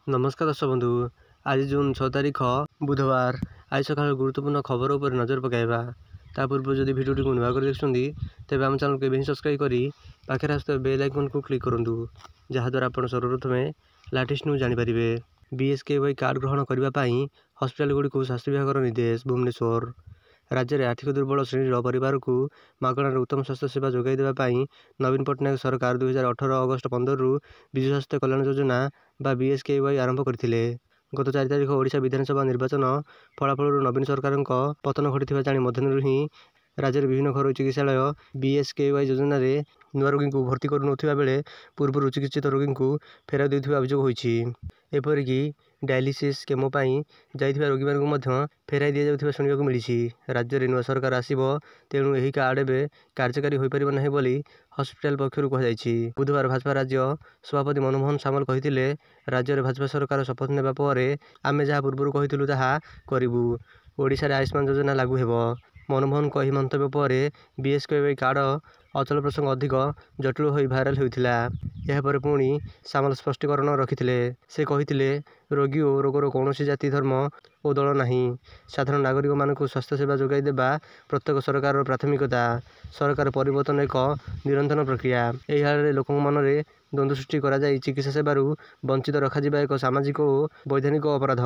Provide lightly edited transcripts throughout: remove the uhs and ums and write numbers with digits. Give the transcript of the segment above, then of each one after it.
नमस्कार दर्शक बंधु। आज जून 6 तारिख बुधवार। आज सकाल गुरुत्वपूर्ण खबर उपर नजर पकाइबा। ता पूर्व जदि भिडियोटी को नुआ कर देखुछंती तेबे आम चैनल को सब्सक्राइब करी पाखे आसुଥିବା बेल आइकन को क्लिक करंतु जहाद्वारा आपण सर्वप्रथमे लेटेस्ट न्यूज जानि परिबे। बीएसकेवाई कार्ड ग्रहण करबा पई हॉस्पिटल गुडी को स्वास्थ्य विभाग निर्देश। भुवनेश्वर राज्य में आर्थिक दुर्बल श्रेणी परिवार को मागणार उत्तम स्वास्थ्य सेवा जोगाई देवा पई नवीन पट्टनायक सरकार 2018 अगस्ट 15 रु विजु स्वास्थ्य कल्याण योजना बा बीएसकेवाई आरंभ करथिले। गत 4 तारिख ओडिशा विधानसभा निर्वाचन फलाफल नवीन सरकार पतन घटी जाणी मध्याह्न ही राज्य विभिन्न घर चिकित्सालय बीएसकेवाई योजना रे नुआ रोगी को भर्ती करू बेले पूर्व चिकित्सित रोगी को फेरा देउथिबा अभियोग होईछि। एपरिकी डायलिसिस केमो पाई जाइथिबा रोगी मानकु फेराई दिया जाउथिबा सुनिबाकु मिलिछि। राज्य रे नुआ सरकार आसीबो तेणु एही कार्ड एबे कार्यकारी होई परिबो नाही बोली हॉस्पिटल पक्षरु कहा जाइछि। बुधवार भाजपा राज्य सभापति मनमोहन सामल कहिथिले राज्य रे भाजपा सरकार शपथ नेबा परे आमे जहा पूर्वरु कहिथिलु ताहा करिबु। ओडिशा रे आयुष्मान योजना लागू हेबो। मनमोहन कही मंतव्य पर बीएसकेवाई कार्ड अचल प्रसंग अधिक जटिल हो भाइराल होता। यह पुणी सामल स्पष्टीकरण रखिथिले। से कहिथिले रोगी और रोगर कौन जाति धर्म और दल नहीं। साधारण नागरिक मानक स्वास्थ्य सेवा जोगाई देबा प्रत्येक सरकार प्राथमिकता। सरकार परिवर्तन एक निरंतर प्रक्रिया। यही हाल लोक मन में द्वंद्व सृष्टि करा जाई चिकित्सा सेवारू वंचित रखा एक सामाजिक और वैधानिक अपराध।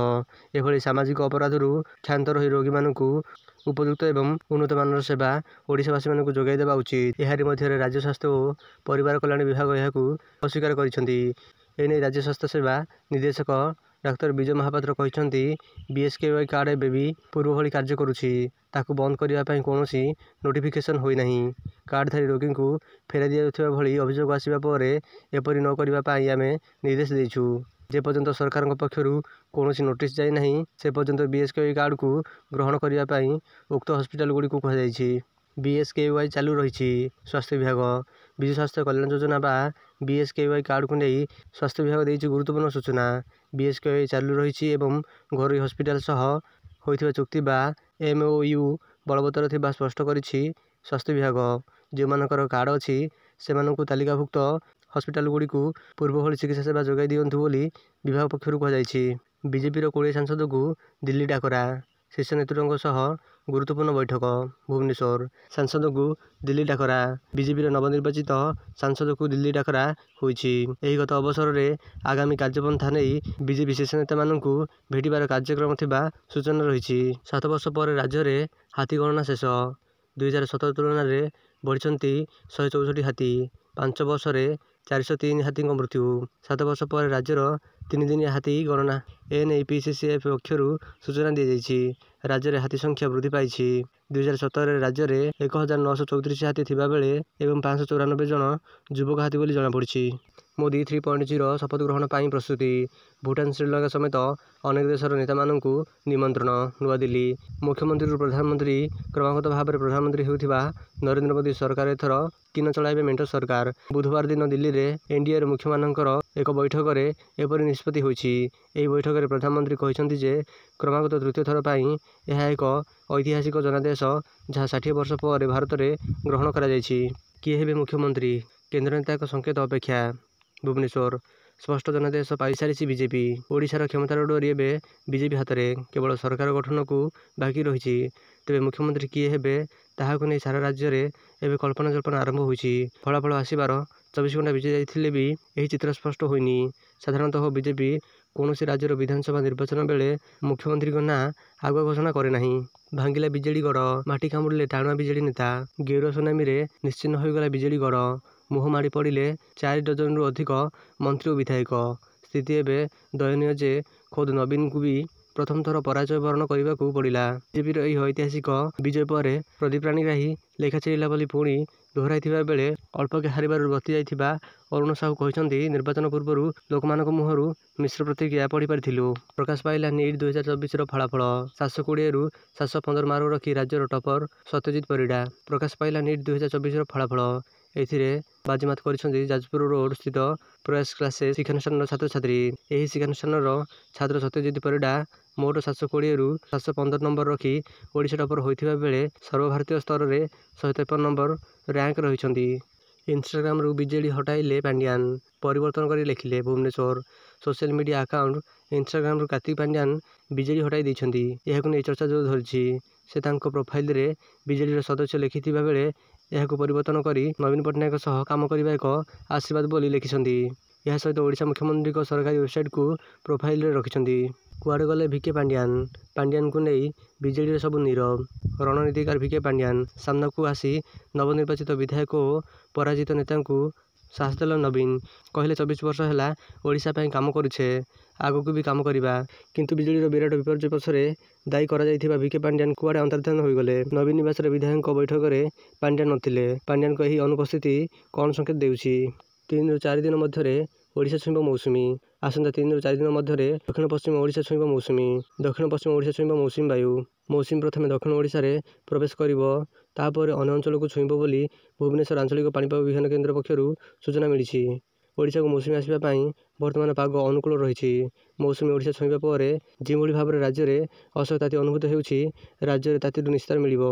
एभली सामाजिक अपराधरू क्षांत रही रोगी मानक उपयुक्त एवं उन्नत मानर सेवा ओडिशावासी मानक जोगाई देबा उचित। एहारी मध्य राज्य स्वास्थ्य और परिवार कल्याण विभाग यह अस्वीकार करिसेंती। एने राज्य स्वास्थ्य सेवा निर्देशक डाक्टर विजय महापात्र कहते बीएसकेवाई कार्ड एबे भी पूर्व भली कार्य करुछि। ताकू बंद करने कौनसी नोटिफिकेशन होई नहीं। कार्डधारी रोगी को फेरा दिया भली अभियोग आसिबा परे एपरि न करबा पई आमे निर्देश देइछु। जे पर्यंत सरकार पक्षरु कौनसी नोटिस जाई नहीं से पर्यंत बीएसकेवाई कार्ड को ग्रहण करबा पई उक्त हॉस्पिटल गुडी को कहा जाइछि। बीएसकेवाई चालू रही स्वास्थ्य विभाग विजु स्वास्थ्य कल्याण योजना बा बीएसकेवाई कार्ड को नहीं स्वास्थ्य विभाग देइछि गुरुत्वपूर्ण सूचना। बीएसकेवाई चालू रही एवं घरोई हॉस्पिटल सह होइथिबा चुक्ति बा एमओयू बलवत्तर थिबा स्पष्ट करिछि स्वास्थ्य विभाग। जो मानकर कार्ड अछि सेमानकु तालिकाभुक्त हॉस्पिटल गुडी को पूर्व भली चिकित्सा सेवा जोगाई दियंतु बोली विभाग पक्षरु कहा जाइछि। बीजेपी 20 सांसद को दिल्ली डाकरा। शीर्ष नेतृत्व सह गुरुत्वपूर्ण बैठक। भुवनेश्वर सांसद को दिल्ली डाकरा। बीजेपी नवनिर्वाचित सांसद को दिल्ली डाकरा होइछि। एही गत अवसर में आगामी कार्यपंथा नहीं बीजेपी शीर्ष नेता मानकु भेटिबार कार्यक्रम थिबा सूचना रही। 7 वर्ष पर राज्य में हाथी गणना शेष। 2017 तुलन में बढ़ी 164 हाथी। 5 वर्ष में 403 हाथी मृत्यु। 7 वर्ष पर राज्यर 3 दिनिया हाथी गणना एनईपीसीसीएफ पक्षरु सूचना दी जाइछि। राज्य में हाथी संख्या वृद्धि पाई। 2017 राज्य में 1934 हाथी थिबा बेले एवं 594 जन युवक हाथी बोली जनापड़ी। मोदी 3.0 शपथ ग्रहण पाई प्रस्तुति। भूटान श्रीलंका समेत अनेक देशर नेता मानकु निमंत्रण। नुआदिल्ली मुख्यमंत्री प्रधानमंत्री क्रमागत भाव में प्रधानमंत्री होउथिबा नरेंद्र मोदी सरकार एथर किन चलाइबे मेंट सरकार। बुधवार दिन दिल्ली रे एनडीए मुख्य मानकर एक बैठक में एपरि निष्पत्ति होइछि। एही बैठक में प्रधानमंत्री कहिसेंति जे क्रमागत तृतीय थर पाई यह एक ऐतिहासिक जनादेश जहाँ 60 वर्ष पर भारत में ग्रहण करा जाइछि। किए हेबे मुख्यमंत्री केंद्र नेता एक संकेत अपेक्षा। भुवनेश्वर स्पष्ट जनादेश पाई सारी बीजेपी। ओडिशार क्षमतार डोरी एबे बीजेपी हाथ में। केवल सरकार गठन को बाकी रही। तेबे मुख्यमंत्री किए हेबे ताहाकु नै सारा राज्य में एबे कल्पना जल्पना आरंभ होइछि। फलाफल आसिबार 24 घंटा बीती जाइथिले भी यही चित्र स्पष्ट होइनी। साधारणतः बीजेपी कौन राज्यर विधानसभा निर्वाचन बेले मुख्यमंत्री ना आगुआ घोषणा करे नहीं। भांगिला बिजेडी गड़। माटी कामुड़िले टाणुआ बिजेडी नेता। गेरुआ सुनामी रे निश्चिन्न होइगला बिजेडी गड़। मुह माड़ी पड़िले 4 डजन रु अधिक मंत्री और विधायक। स्थिति एबे दयनीय जे खुद नवीन को भी प्रथम थर पराजय वरण करने को पड़ा। बीजेपी यह ऐतिहासिक विजय पर प्रदीप राणीग्राही लेखा चलिला बोली पुणी दोहराइथिबा बेले अल्पके हारिबार बती जाइथिबा अरुण साहू कहते निर्वाचन पूर्व लोक मुहरु मिश्र प्रतिक्रिया पढ़ी पारिथिलु। प्रकाश पाइला नीट 2024 फलाफल। 720 रु 715 मार्क रखी राज्यर टपर सत्यजित परिडा। प्रकाश पाइला नीट 2024 फलाफल। एथिरे बाजीमात करिसेंति जाजपुर रोड स्थित प्रयास क्लासेस शिक्षानुष्ठान छात्र छात्री। यही शिक्षानुष्ठान छात्र सत्यजित परिडा मोट 720 रु 715 नंबर रखी ओडिशा टपर होइथिबा बेले सर्वभारतीय स्तर में 153 नंबर रैंक रहिसेंति। इंस्टाग्राम रु बीजेडी हटाइले पांड्यान परिवर्तन कर लिखिले। भुवनेश्वर सोशल मीडिया आकाउंट इन्स्टाग्रामରୁ कार्तिक पांड्यान ବିଜେଡି ହଟାଇ ଦେଇଛନ୍ତି। ଏହାକୁ ନେଇ ଚର୍ଚ୍ଚା ଜୋର ଧରିଛି। ସେ ତାଙ୍କ ପ୍ରୋଫାଇଲରେ ବିଜେଡିର ସଦସ୍ୟ ଲେଖିଥିବା ବେଳେ ଏହାକୁ ପରିବର୍ତ୍ତନ କରି ନବୀନ ପଟ୍ଟନାୟକଙ୍କ ସହ କାମ କରିବା ଏକ ଆଶୀର୍ବାଦ ବୋଲି ଲେଖିଛନ୍ତି। ଏହା ସହିତ ଓଡ଼ିଶା ମୁଖ୍ୟମନ୍ତ୍ରୀଙ୍କ ସରକାରୀ ୱେବସାଇଟକୁ ପ୍ରୋଫାଇଲରେ ରଖିଛନ୍ତି। କୁଆଡ଼େ ଗଲେ ଭିକେ ପାଣ୍ଡିଆନ? ପାଣ୍ଡିଆନଙ୍କୁ ନେଇ ବିଜେଡିରେ ସବୁ ନୀରବ। ରଣନୀତିକାର ଭିକେ ପାଣ୍ଡିଆନ ସାମ୍ନାକୁ ଆସି ନବନିର୍ବାଚିତ ବିଧାୟକ ଓ ପରାଜିତ ନେତାଙ୍କୁ ସାହସ ଦେଲେ ନବୀନ। କହିଲେ 24 ବର୍ଷ ହେଲା ଓଡ଼ିଶା ପାଇଁ କାମ କରୁଛେ, ଆଗକୁ ବି କାମ କରିବା। କିନ୍ତୁ ବିଜେଡିର ବିରାଟ ବିପର୍ଯ୍ୟୟ ପଛରେ ଦାୟୀ କରାଯାଇଥିବା ଭିକେ ପାଣ୍ଡିଆନ କୁଆଡ଼େ ଅନ୍ତର୍ଦ୍ଧାନ ହୋଇଗଲେ। ନବୀନ ନିବାସରେ ବିଧାୟକଙ୍କ ବୈଠକରେ ପାଣ୍ଡିଆନ ନଥିଲେ। ପାଣ୍ଡିଆନଙ୍କ ଏହି ଅନୁପସ୍ଥିତି କ'ଣ ସଂକେତ ଦେଉଛି? 3 ରୁ 4 ଦିନ ମଧ୍ୟରେ ଓଡ଼ିଶା ଛୁଇଁବ ମୌସୁମୀ। ଆସନ୍ତା 3 ରୁ 4 ଦିନ ମଧ୍ୟରେ ଦକ୍ଷିଣ ପଶ୍ଚିମ ଓଡ଼ିଶା ଛୁଇଁବ ମୌସୁମୀ। ଦକ୍ଷିଣ ପଶ୍ଚିମ ଓଡ଼ିଶା ଛୁଇଁବ ମୌସୁମୀ ବାୟୁ। ମୌସୁମୀ ପ୍ରଥମେ ଦକ୍ଷିଣ ଓଡ଼ିଶାରେ ପ୍ରବେଶ କରିବ, ତାପରେ ଅନ୍ୟ ଅଞ୍ଚଳକୁ ଛୁଇଁବ ବୋଲି ଭୁବନେଶ୍ୱର ଆଞ୍ଚଳିକ ପାଣିପାଗ ବିଜ୍ଞାନ କେନ୍ଦ୍ର ପକ୍ଷରୁ ସୂଚନା ମିଳିଛି। ଓଡ଼ିଶାକୁ ମୌସୁମୀ ଆସିବା ପାଇଁ ବର୍ତ୍ତମାନ ପାଗ ଅନୁକୂଳ ରହିଛି। ମୌସୁମୀ ଓଡ଼ିଶା ଛୁଇଁବା ପରେ ଯେଉଁଭଳି ଭାବରେ ରାଜ୍ୟରେ ଅସହ୍ୟ ତାତି ଅନୁଭୂତ ହେଉଛି, ରାଜ୍ୟରେ ତାତିରୁ ନିସ୍ତାର ମିଳିବ।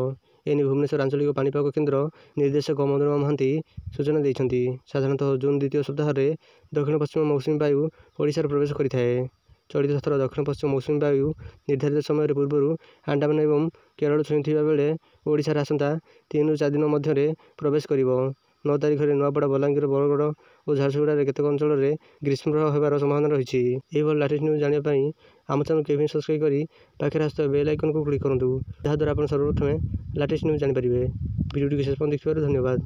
ଏନେଇ ଭୁବନେଶ୍ୱର ଆଞ୍ଚଳିକ ପାଣିପାଗ କେନ୍ଦ୍ର ନିର୍ଦ୍ଦେଶକ ମନୋରମା ମହାନ୍ତି ସୂଚନା ଦେଇଛନ୍ତି। ସାଧାରଣତଃ ଜୁନ ଦ୍ୱିତୀୟ ସପ୍ତାହରେ ଦକ୍ଷିଣ ପଶ୍ଚିମ ମୌସୁମୀ ବାୟୁ ଓଡ଼ିଶାରେ ପ୍ରବେଶ କରିଥାଏ। ଚଳିତ ଥର ଦକ୍ଷିଣ ପଶ୍ଚିମ ମୌସୁମୀ ବାୟୁ ନିର୍ଦ୍ଧାରିତ ସମୟରେ ପୂର୍ବରୁ ଆଣ୍ଡାମାନ ଏବଂ କେରଳ ଛୁଇଁଥିବା ବେଳେ ଓଡ଼ିଶାରେ ଆସନ୍ତା 3 ରୁ 4 ଦିନ ମଧ୍ୟରେ ପ୍ରବେଶ କରିବ। 9 ତାରିଖରେ ନୂଆପଡ଼ା, ବଲାଙ୍ଗୀର, ବରଗଡ଼ ଓ ଝାରସୁଗୁଡ଼ାରେ କେତେକ ଅଞ୍ଚଳରେ ଗ୍ରୀଷ୍ମପ୍ରବାହ ହେବାର ସମ୍ଭାବନା ରହିଛି। ଏହିଭଳି ଲାଟେଷ୍ଟ ନ୍ୟୁଜ୍ ଜାଣିବା ପାଇଁ ଆମ ଚ୍ୟାନେଲକୁ ଏବେ ସବସ୍କ୍ରାଇବ୍ କରି ପାଖରେ ଆସୁଥିବା ବେଲ୍ ଆଇକନକୁ କ୍ଲିକ୍ କରନ୍ତୁ, ଯାହାଦ୍ୱାରା ଆପଣ ସର୍ବପ୍ରଥମେ ଲାଟେଷ୍ଟ ନ୍ୟୁଜ୍ ଜାଣିପାରିବେ। ଭିଡ଼ିଓଟିକୁ ଶେଷ ପର୍ଯ୍ୟନ୍ତ ଦେଖିଥିବାରୁ ଧନ୍ୟବାଦ।